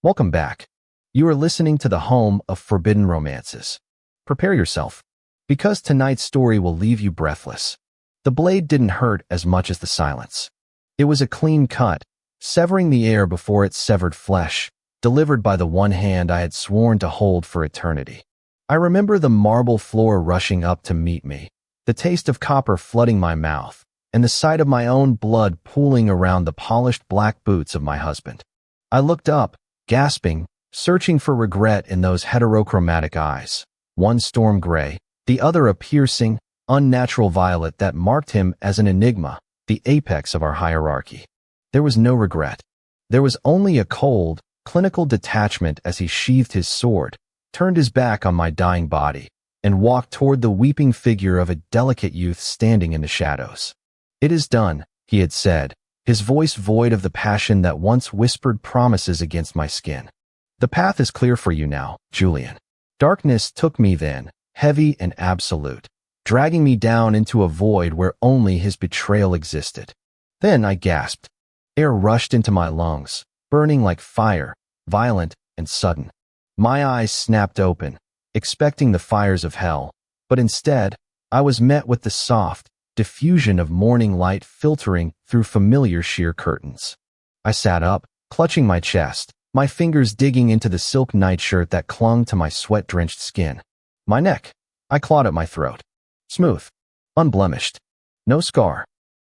Welcome back. You are listening to the home of forbidden romances. Prepare yourself, because tonight's story will leave you breathless. The blade didn't hurt as much as the silence. It was a clean cut, severing the air before it severed flesh, delivered by the one hand I had sworn to hold for eternity. I remember the marble floor rushing up to meet me, the taste of copper flooding my mouth, and the sight of my own blood pooling around the polished black boots of my husband. I looked up, gasping, searching for regret in those heterochromatic eyes, one storm gray, the other a piercing, unnatural violet that marked him as an enigma, the apex of our hierarchy. There was no regret. There was only a cold, clinical detachment as he sheathed his sword, turned his back on my dying body, and walked toward the weeping figure of a delicate youth standing in the shadows. "It is done," he had said, his voice void of the passion that once whispered promises against my skin. "The path is clear for you now, Julian." Darkness took me then, heavy and absolute, dragging me down into a void where only his betrayal existed. Then I gasped. Air rushed into my lungs, burning like fire, violent and sudden. My eyes snapped open, expecting the fires of hell, but instead, I was met with the soft diffusion of morning light filtering through familiar sheer curtains. I sat up, clutching my chest, my fingers digging into the silk nightshirt that clung to my sweat-drenched skin. My neck. I clawed at my throat. Smooth. Unblemished. No scar.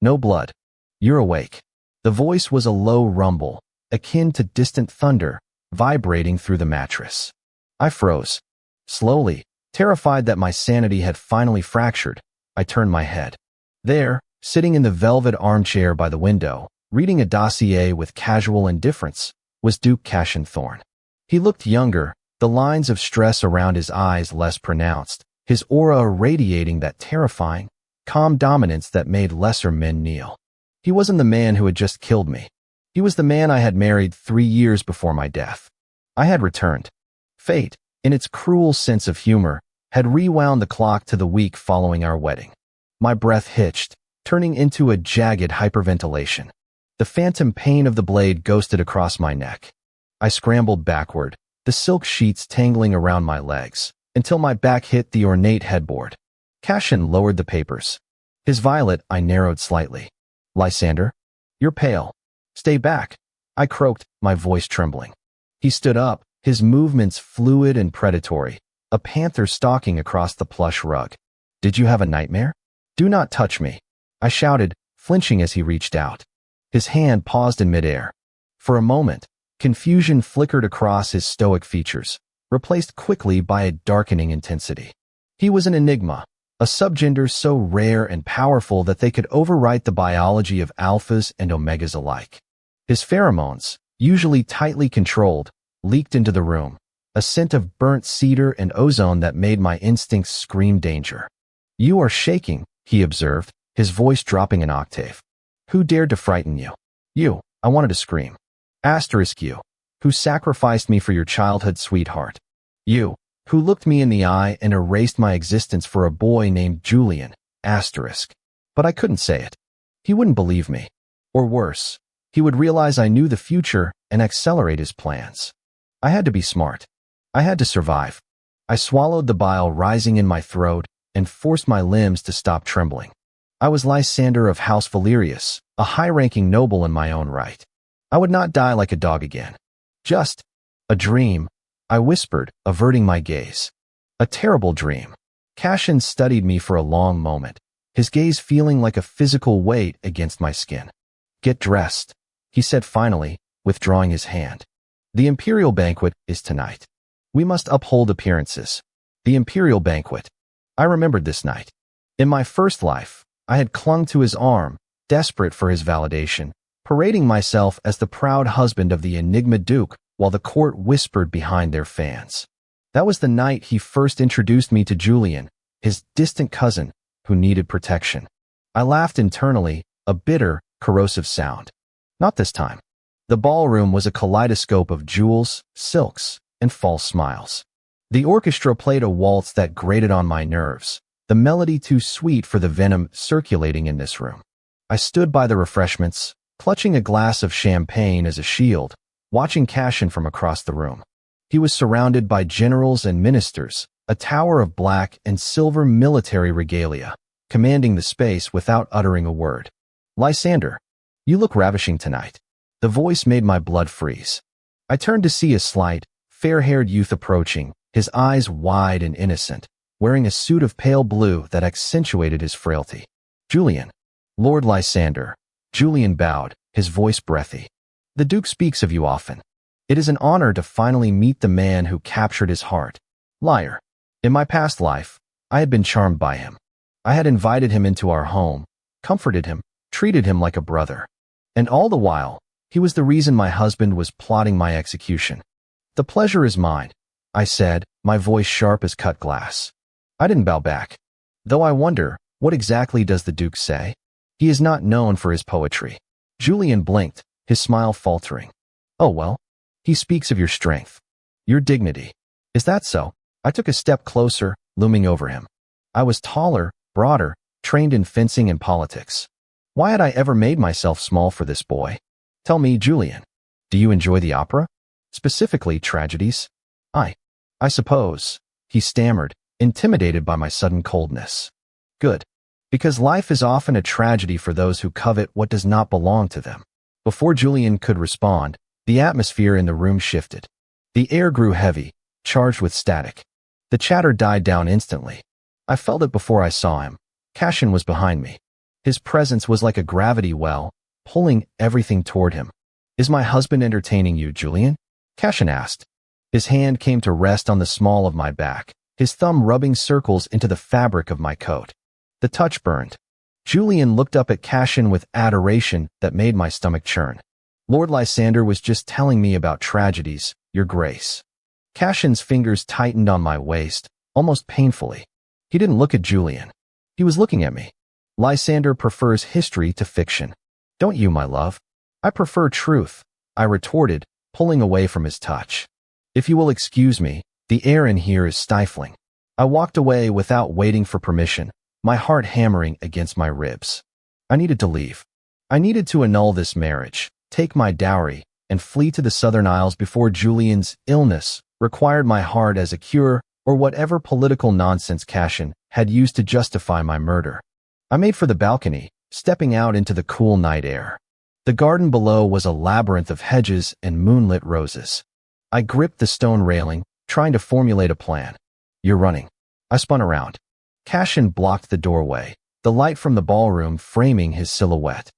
No blood. "You're awake." The voice was a low rumble, akin to distant thunder, vibrating through the mattress. I froze. Slowly, terrified that my sanity had finally fractured, I turned my head. There, sitting in the velvet armchair by the window, reading a dossier with casual indifference, was Duke Thorn. He looked younger, the lines of stress around his eyes less pronounced, his aura radiating that terrifying, calm dominance that made lesser men kneel. He wasn't the man who had just killed me. He was the man I had married 3 years before my death. I had returned. Fate, in its cruel sense of humor, had rewound the clock to the week following our wedding. My breath hitched, turning into a jagged hyperventilation. The phantom pain of the blade ghosted across my neck. I scrambled backward, the silk sheets tangling around my legs, until my back hit the ornate headboard. Cashin lowered the papers. His violet I narrowed slightly. "Lysander? You're pale. Stay back," I croaked, my voice trembling. He stood up, his movements fluid and predatory, a panther stalking across the plush rug. "Did you have a nightmare?" "Do not touch me," I shouted, flinching as he reached out. His hand paused in midair. For a moment, confusion flickered across his stoic features, replaced quickly by a darkening intensity. He was an enigma, a subgender so rare and powerful that they could overwrite the biology of alphas and omegas alike. His pheromones, usually tightly controlled, leaked into the room, a scent of burnt cedar and ozone that made my instincts scream danger. "You are shaking," he observed, his voice dropping an octave. "Who dared to frighten you?" "You," I wanted to scream. Asterisk you, who sacrificed me for your childhood sweetheart. You, who looked me in the eye and erased my existence for a boy named Julian, asterisk. But I couldn't say it. He wouldn't believe me. Or worse, he would realize I knew the future and accelerate his plans. I had to be smart. I had to survive. I swallowed the bile rising in my throat and forced my limbs to stop trembling. I was Lysander of House Valerius, a high-ranking noble in my own right. I would not die like a dog again. Just a dream, I whispered, averting my gaze. A terrible dream. Cashin studied me for a long moment, his gaze feeling like a physical weight against my skin. "Get dressed," he said finally, withdrawing his hand. "The imperial banquet is tonight. We must uphold appearances. The imperial banquet." I remembered this night. In my first life, I had clung to his arm, desperate for his validation, parading myself as the proud husband of the Enigma Duke while the court whispered behind their fans. That was the night he first introduced me to Julian, his distant cousin, who needed protection. I laughed internally, a bitter, corrosive sound. Not this time. The ballroom was a kaleidoscope of jewels, silks, and false smiles. The orchestra played a waltz that grated on my nerves, the melody too sweet for the venom circulating in this room. I stood by the refreshments, clutching a glass of champagne as a shield, watching Cashin from across the room. He was surrounded by generals and ministers, a tower of black and silver military regalia, commanding the space without uttering a word. Lysander, you look ravishing tonight. The voice made my blood freeze. I turned to see a slight, fair-haired youth approaching, his eyes wide and innocent, wearing a suit of pale blue that accentuated his frailty. Julian. Lord Lysander. Julian bowed, his voice breathy. The Duke speaks of you often. It is an honor to finally meet the man who captured his heart. Liar. In my past life, I had been charmed by him. I had invited him into our home, comforted him, treated him like a brother. And all the while, he was the reason my husband was plotting my execution. The pleasure is mine, I said, my voice sharp as cut glass. I didn't bow back. Though I wonder, what exactly does the Duke say? He is not known for his poetry. Julian blinked, his smile faltering. Oh well. He speaks of your strength. Your dignity. Is that so? I took a step closer, looming over him. I was taller, broader, trained in fencing and politics. Why had I ever made myself small for this boy? Tell me, Julian, do you enjoy the opera? Specifically, tragedies? I suppose, he stammered, intimidated by my sudden coldness. Good. Because life is often a tragedy for those who covet what does not belong to them. Before Julian could respond, the atmosphere in the room shifted. The air grew heavy, charged with static. The chatter died down instantly. I felt it before I saw him. Cashin was behind me. His presence was like a gravity well, pulling everything toward him. Is my husband entertaining you, Julian? Cashin asked. His hand came to rest on the small of my back, his thumb rubbing circles into the fabric of my coat. The touch burned. Julian looked up at Cashin with adoration that made my stomach churn. Lord Lysander was just telling me about tragedies, Your Grace. Cashin's fingers tightened on my waist, almost painfully. He didn't look at Julian. He was looking at me. Lysander prefers history to fiction. Don't you, my love? I prefer truth, I retorted, pulling away from his touch. If you will excuse me, the air in here is stifling. I walked away without waiting for permission, my heart hammering against my ribs. I needed to leave. I needed to annul this marriage, take my dowry, and flee to the Southern Isles before Julian's illness required my heart as a cure or whatever political nonsense Cashin had used to justify my murder. I made for the balcony, stepping out into the cool night air. The garden below was a labyrinth of hedges and moonlit roses. I gripped the stone railing, trying to formulate a plan. You're running. I spun around. Cashin blocked the doorway, the light from the ballroom framing his silhouette.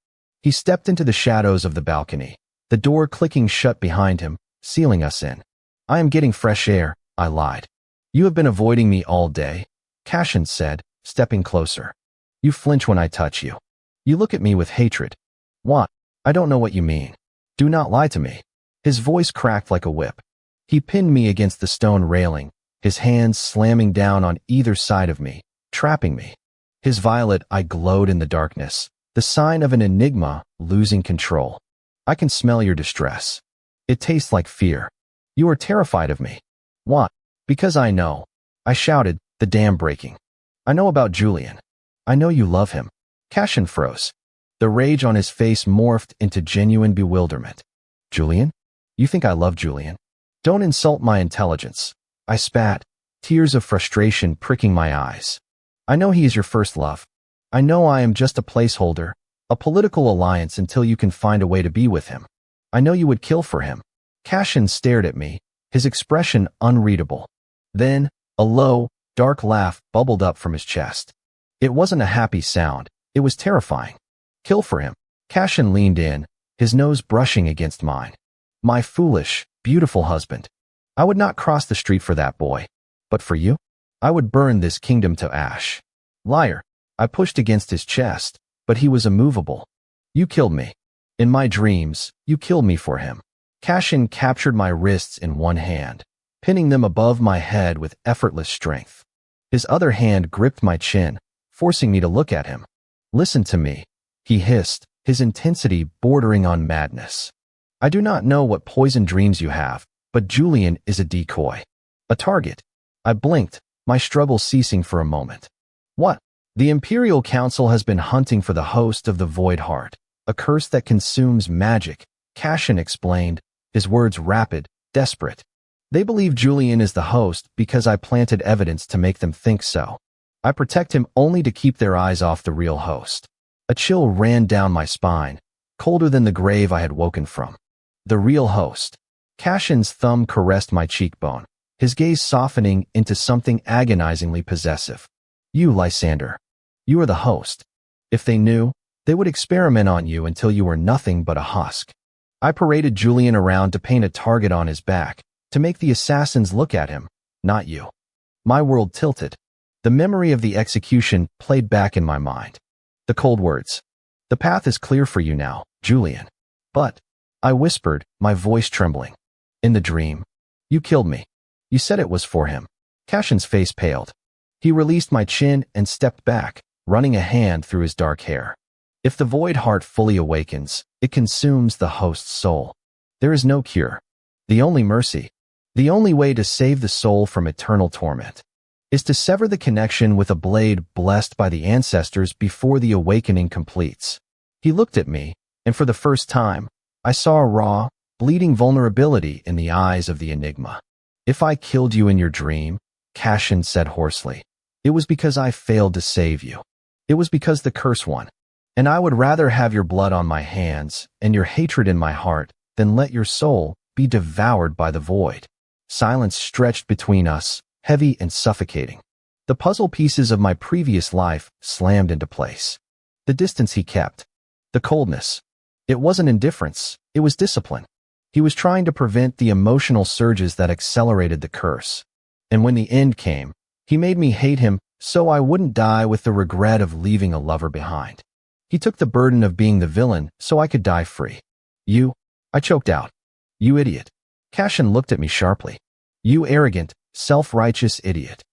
He stepped into the shadows of the balcony, the door clicking shut behind him, sealing us in. I am getting fresh air, I lied. You have been avoiding me all day, Cashin said, stepping closer. You flinch when I touch you. You look at me with hatred. What? I don't know what you mean. Do not lie to me. His voice cracked like a whip. He pinned me against the stone railing, his hands slamming down on either side of me, trapping me. His violet eye glowed in the darkness, the sign of an enigma losing control. I can smell your distress. It tastes like fear. You are terrified of me. What? Because I know. I shouted, the dam breaking. I know about Julian. I know you love him. Cashin froze. The rage on his face morphed into genuine bewilderment. Julian? You think I love Julian? Don't insult my intelligence. I spat, tears of frustration pricking my eyes. I know he is your first love. I know I am just a placeholder, a political alliance until you can find a way to be with him. I know you would kill for him. Cashin stared at me, his expression unreadable. Then, a low, dark laugh bubbled up from his chest. It wasn't a happy sound, it was terrifying. Kill for him. Cashin leaned in, his nose brushing against mine. My foolish, beautiful husband. I would not cross the street for that boy. But for you? I would burn this kingdom to ash. Liar. I pushed against his chest, but he was immovable. You killed me. In my dreams, you killed me for him. Cashin captured my wrists in one hand, pinning them above my head with effortless strength. His other hand gripped my chin, forcing me to look at him. Listen to me, he hissed, his intensity bordering on madness. I do not know what poison dreams you have, but Julian is a decoy. A target. I blinked, my struggle ceasing for a moment. What? The Imperial Council has been hunting for the host of the Void Heart, a curse that consumes magic, Cashin explained, his words rapid, desperate. They believe Julian is the host because I planted evidence to make them think so. I protect him only to keep their eyes off the real host. A chill ran down my spine, colder than the grave I had woken from. The real host. Cashin's thumb caressed my cheekbone, his gaze softening into something agonizingly possessive. You, Lysander. You are the host. If they knew, they would experiment on you until you were nothing but a husk. I paraded Julian around to paint a target on his back, to make the assassins look at him, not you. My world tilted. The memory of the execution played back in my mind. The cold words. The path is clear for you now, Julian. But, I whispered, my voice trembling. In the dream. You killed me. You said it was for him. Cashin's face paled. He released my chin and stepped back, running a hand through his dark hair. If the void heart fully awakens, it consumes the host's soul. There is no cure. The only mercy, the only way to save the soul from eternal torment, is to sever the connection with a blade blessed by the ancestors before the awakening completes. He looked at me, and for the first time, I saw a raw, bleeding vulnerability in the eyes of the Enigma. If I killed you in your dream, Cashin said hoarsely, it was because I failed to save you. It was because the curse won. And I would rather have your blood on my hands and your hatred in my heart than let your soul be devoured by the void. Silence stretched between us, heavy and suffocating. The puzzle pieces of my previous life slammed into place. The distance he kept. The coldness. It wasn't indifference, it was discipline. He was trying to prevent the emotional surges that accelerated the curse. And when the end came, he made me hate him so I wouldn't die with the regret of leaving a lover behind. He took the burden of being the villain so I could die free. You, I choked out. You idiot. Cashin looked at me sharply. You arrogant, self-righteous idiot.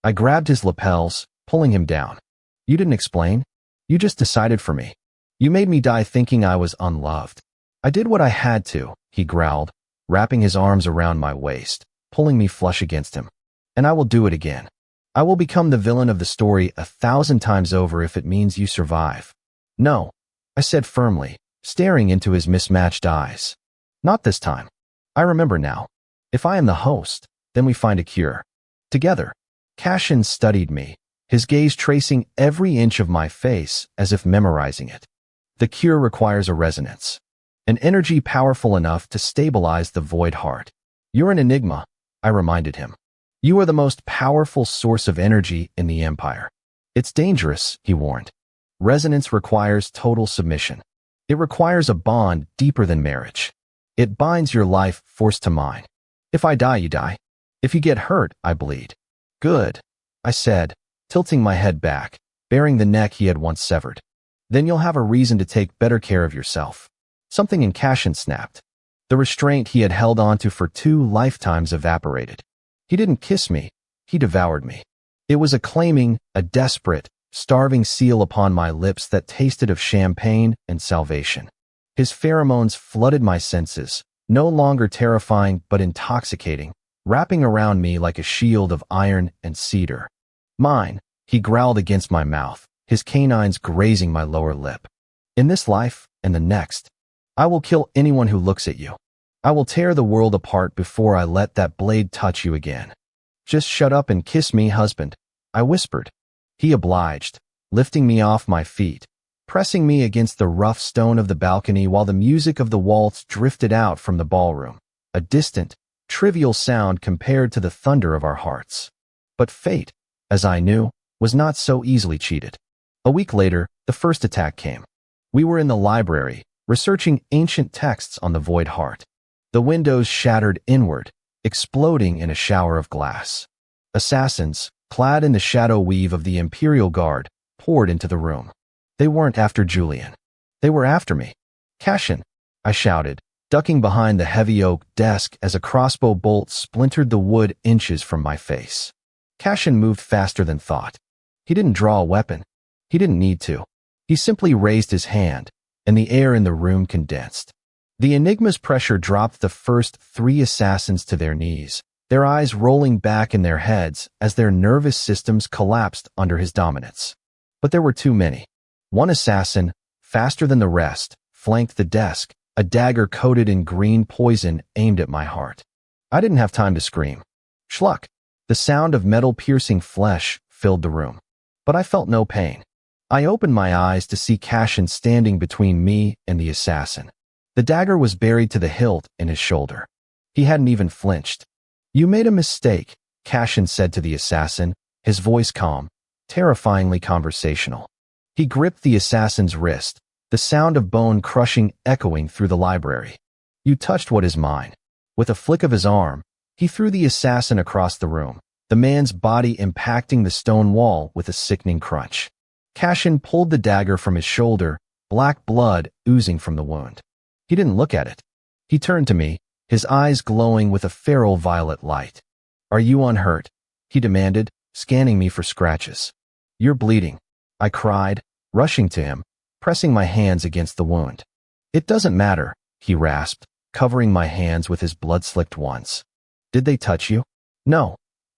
I grabbed his lapels, pulling him down. You didn't explain. You just decided for me. You made me die thinking I was unloved. I did what I had to, he growled, wrapping his arms around my waist, pulling me flush against him. And I will do it again. I will become the villain of the story 1,000 times over if it means you survive. No, I said firmly, staring into his mismatched eyes. Not this time. I remember now. If I am the host, then we find a cure. Together. Cashin studied me, his gaze tracing every inch of my face as if memorizing it. The cure requires a resonance. An energy powerful enough to stabilize the void heart. You're an enigma, I reminded him. You are the most powerful source of energy in the Empire. It's dangerous, he warned. Resonance requires total submission. It requires a bond deeper than marriage. It binds your life force to mine. If I die, you die. If you get hurt, I bleed. Good, I said, tilting my head back, baring the neck he had once severed. Then you'll have a reason to take better care of yourself. Something in Cashin snapped. The restraint he had held onto for 2 lifetimes evaporated. He didn't kiss me. He devoured me. It was a claiming, a desperate, starving seal upon my lips that tasted of champagne and salvation. His pheromones flooded my senses, no longer terrifying but intoxicating, wrapping around me like a shield of iron and cedar. Mine, he growled against my mouth, his canines grazing my lower lip. In this life and the next, I will kill anyone who looks at you. I will tear the world apart before I let that blade touch you again. Just shut up and kiss me, husband, I whispered. He obliged, lifting me off my feet, pressing me against the rough stone of the balcony while the music of the waltz drifted out from the ballroom, a distant, trivial sound compared to the thunder of our hearts. But fate, as I knew, was not so easily cheated. A week later, the first attack came. We were in the library, researching ancient texts on the void heart. The windows shattered inward, exploding in a shower of glass. Assassins, clad in the shadow weave of the Imperial Guard, poured into the room. They weren't after Julian. They were after me. Cashin, I shouted, ducking behind the heavy oak desk as a crossbow bolt splintered the wood inches from my face. Cashin moved faster than thought. He didn't draw a weapon. He didn't need to. He simply raised his hand, and the air in the room condensed. The Enigma's pressure dropped the first 3 assassins to their knees, their eyes rolling back in their heads as their nervous systems collapsed under his dominance. But there were too many. One assassin, faster than the rest, flanked the desk, a dagger coated in green poison aimed at my heart. I didn't have time to scream. Schluck! The sound of metal piercing flesh filled the room. But I felt no pain. I opened my eyes to see Cashin standing between me and the assassin. The dagger was buried to the hilt in his shoulder. He hadn't even flinched. "You made a mistake," Cashin said to the assassin, his voice calm, terrifyingly conversational. He gripped the assassin's wrist, the sound of bone crushing echoing through the library. "You touched what is mine." With a flick of his arm, he threw the assassin across the room, the man's body impacting the stone wall with a sickening crunch. Cashin pulled the dagger from his shoulder, black blood oozing from the wound. He didn't look at it. He turned to me, his eyes glowing with a feral violet light. "Are you unhurt?" he demanded, scanning me for scratches. "You're bleeding," I cried, rushing to him, pressing my hands against the wound. "It doesn't matter," he rasped, covering my hands with his blood-slicked ones. "Did they touch you?" "No,"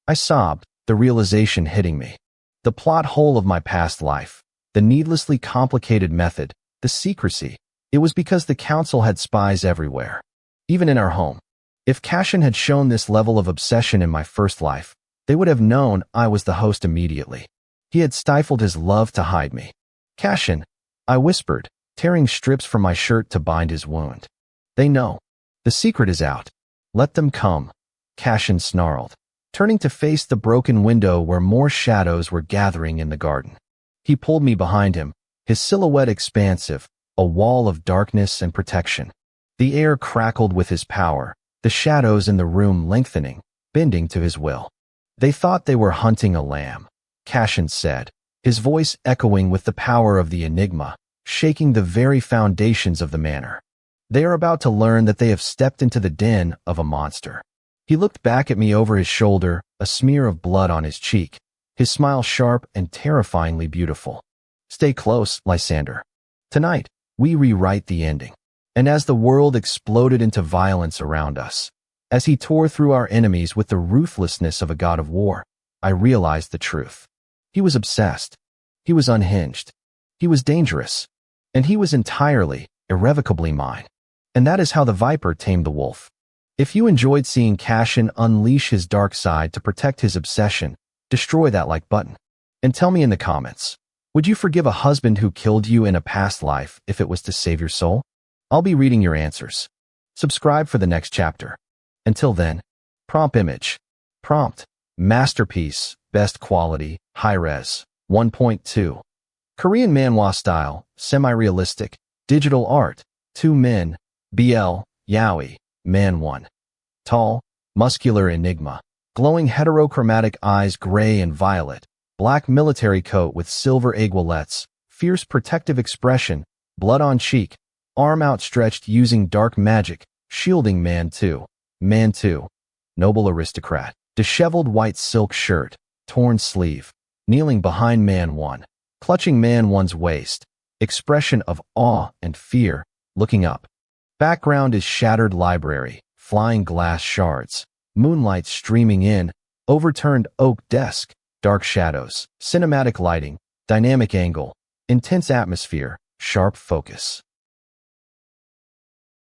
I sobbed, the realization hitting me. The plot hole of my past life, the needlessly complicated method, the secrecy. It was because the council had spies everywhere, even in our home. If Cashin had shown this level of obsession in my first life, they would have known I was the host immediately. He had stifled his love to hide me. "Cashin," I whispered, tearing strips from my shirt to bind his wound. "They know. The secret is out. Let them come," Cashin snarled, turning to face the broken window where more shadows were gathering in the garden. He pulled me behind him, his silhouette expansive, a wall of darkness and protection. The air crackled with his power, the shadows in the room lengthening, bending to his will. "They thought they were hunting a lamb," Cashin said, his voice echoing with the power of the Enigma, shaking the very foundations of the manor. "They are about to learn that they have stepped into the den of a monster." He looked back at me over his shoulder, a smear of blood on his cheek, his smile sharp and terrifyingly beautiful. "Stay close, Lysander. Tonight, we rewrite the ending." And as the world exploded into violence around us, as he tore through our enemies with the ruthlessness of a god of war, I realized the truth. He was obsessed. He was unhinged. He was dangerous. And he was entirely, irrevocably mine. And that is how the viper tamed the wolf. If you enjoyed seeing Cashin unleash his dark side to protect his obsession, destroy that like button. And tell me in the comments, would you forgive a husband who killed you in a past life if it was to save your soul? I'll be reading your answers. Subscribe for the next chapter. Until then, prompt image. Prompt, masterpiece, best quality, high-res, 1.2. Korean manhwa style, semi-realistic, digital art, 2 men, BL, yaoi, man 1. Tall, muscular enigma, glowing heterochromatic eyes gray and violet, black military coat with silver aiguillettes, fierce protective expression, blood on cheek, arm outstretched using dark magic, shielding man 2. Man 2. Noble aristocrat, disheveled white silk shirt, torn sleeve, kneeling behind man 1, clutching man 1's waist, expression of awe and fear, looking up. Background is shattered library, flying glass shards, moonlight streaming in, overturned oak desk, dark shadows, cinematic lighting, dynamic angle, intense atmosphere, sharp focus.